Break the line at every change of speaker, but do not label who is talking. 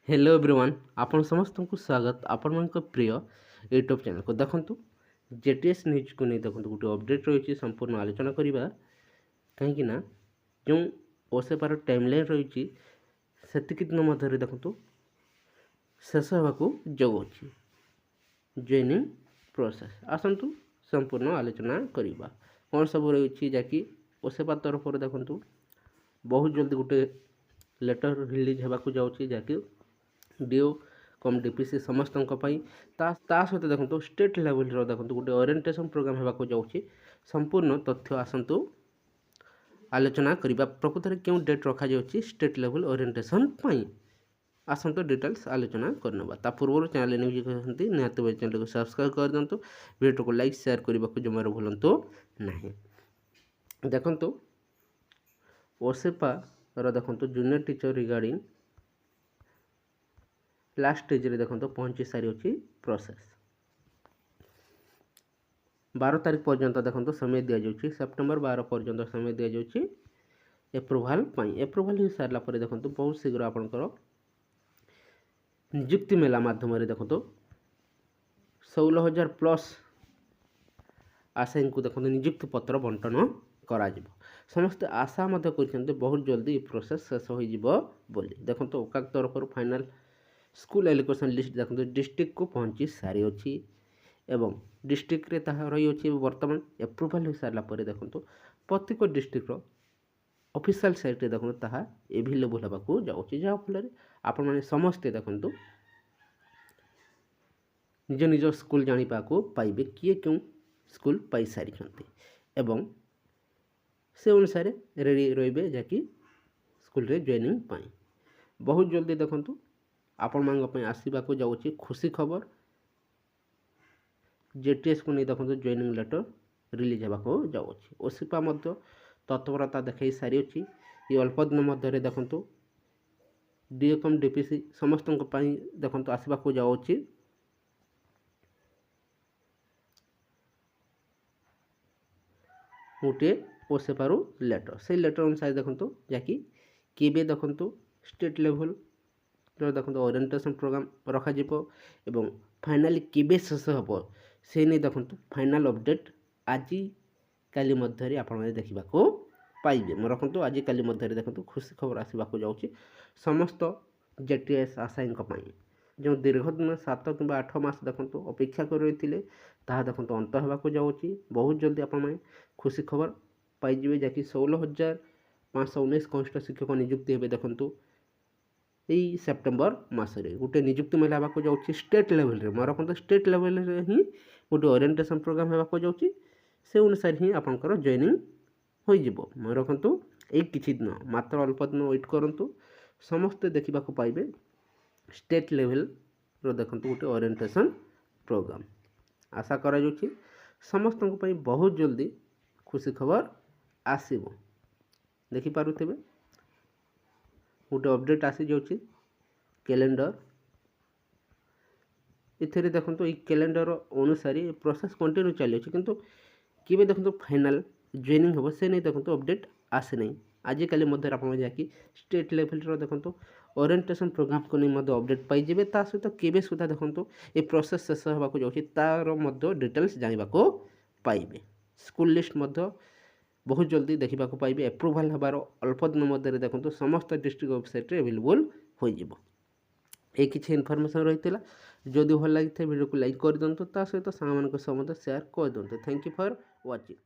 Hello everyone आपण समस्त को स्वागत आपण मन प्रिय यूट्यूब चैनल को देखंतु जेटीएस न्यूज को नहीं देखंतु गोटे अपडेट रही संपूर्ण आलोचना करवा कहीं ना जो ओसेपार टाइमलाइन रही सेतिक दिन मध्य देखंतु शेष होगा जगुची जॉइनिंग प्रोसेस आसतु संपूर्ण आलोचना करवा कौन सब रही जहाँकि ओसेपा तरफ देखंतु बहुत जल्दी गोटे लेटर रिलीज होगा जाऊँगी जहाँकि डीओ कम डीपीसी समस्त सहित देखो स्टेट लेवल देखो गोटे ओरिएंटेशन प्रोग्राम होगा जाऊँगी संपूर्ण तथ्य आसतु आलोचना करवा प्रकृत में क्यों डेट रखा जाऊँगी स्टेट लेवल ओरिएंटेशन आसतु डिटेल्स आलोचना करने ता पूर्व चैनल न्यूज कहते निहत चैनल को सब्सक्राइब कर दिंतु वीडियो को लाइक शेयर करने को जमार भूलु ना देखु ओसेपा देखो junior teacher regarding last stage रे देखो पहुँची सारी अच्छी प्रोसेस 12 तारीख पर्यंत देखो समय दि जाऊँगी सेप्टेम्बर 12 पर्यंत समय दि जाऊँगी एप्रुवाल एप्रुवाल हो सारा पर देखो बहुत शीघ्र आपंकर नियुक्ति मेला माध्यम देखो 16,000 प्लस आशायी को देखो नियुक्ति पत्र बंटन करा समस्ते आशा कर बहुत जल्दी प्रोसेस शेष हो देखो ओकाक तरफ फाइनाल स्कूल एलोकेशन लिस्ट देखो डिस्ट्रिक्ट को पहुँची सारी अच्छी एवं डिस्ट्रिक्ट रे ताहा रही अच्छी वर्तमान एप्रुवाल हो सारा पर देखो प्रत्येक डिस्ट्रिक्ट ऑफिशियल साइट रे देखो ताहा एवेलेबल होगा जाऊँगी जहाँफल आपण मैंने समस्ते देखो निज निज स्कूल जाना पाइबे किए क्यों स्कूल पाई सारी एवं से अनुसार रेडी रे जहाँकि स्कूल रे जॉइनिंग पाई बहुत जल्दी देखो आपण मान आसवाक जाऊँगी खुशी खबर जेटीएस को नहीं देखो जॉइनिंग लेटर रिलीज होगा जाऊँगी ओसेपा तत्परता देखा सारी अच्छी ये अल्प दिन मध्य देखो डीओ कम डीपीसी समस्त देखो आसवाक जाऊँगी गोटे ओसेपारू लेटर से लेटर अनुसार देखो जहाँकि केबे देखो स्टेट लेवल देखो ओरिएंटेशन प्रोग्राम रखा एवं फाइनाली केबे शेष हम से नहीं देखो फाइनाल अपडेट आज काली मध्य आप देखा पाइबे रखु आज काली मध्य देखो खुशी खबर आसवाक जाऊँगी समस्त जेटीएस आशायी जो दीर्घ दिन 7 कि 8 मास देखो अपेक्षा कर रही देखो अंत होगा जाऊँगी बहुत जल्दी आप खुशी खबर पाइबे जहाँकि 16,519 कनिष्ठ शिक्षक नियुक्ति हे देखु यही सेप्टेम्बर मसरे गोटे नियुक्ति मेला होगा जाऊँगी स्टेट लेवल रे रखु स्टेट लेवल रे ही गोटे ओरिएंटेशन प्रोग्राम होगा जाऊँगी से अनुसार ही आपंकर जॉइनिंग हो रखु यही किसी दिन मात्र अल्प दिन वेट करूँ समस्ते देखा पाइबे स्टेट लेवल रो देखो गोटे ओरिएंटेशन प्रोग्राम आशा करा जाउछि समस्त बहुत जल्दी खुशी खबर आसीबो देखि पारुथिबे गोटे अपडेट आसी जाउछि कैलेंडर इथेरे देखो ये कैलेंडर अनुसार प्रोसेस कंटिन्यू चली किंतु केबे देखो फाइनाल जॉइनिंग हम से नहीं देखो अपडेट आसे नहीं आजिकल मध्य आप जहाँकि स्टेट लेवल देखो ओरिएंटेशन प्रोग्राम को नहीं अपडेट पाइबे ता सहित केबे सुधा देखो ये प्रोसेस शेष होगा जाऊँगी तार डिटेल्स जानवा पाइबे स्कूल लिस्ट बहुत जल्दी देखा पाइबे एप्रुवाल होबार अल्प दिन मध्य देखो समस्त डिस्ट्रिक्ट वेबसाइट अवेलेबल हो ये किसी इनफॉरमेशन रही है जदि भल लगी वीडियो को लाइक कर दिंतु सहित सांग मान सेयार कर दिंतु थैंक यू फॉर वाचिंग।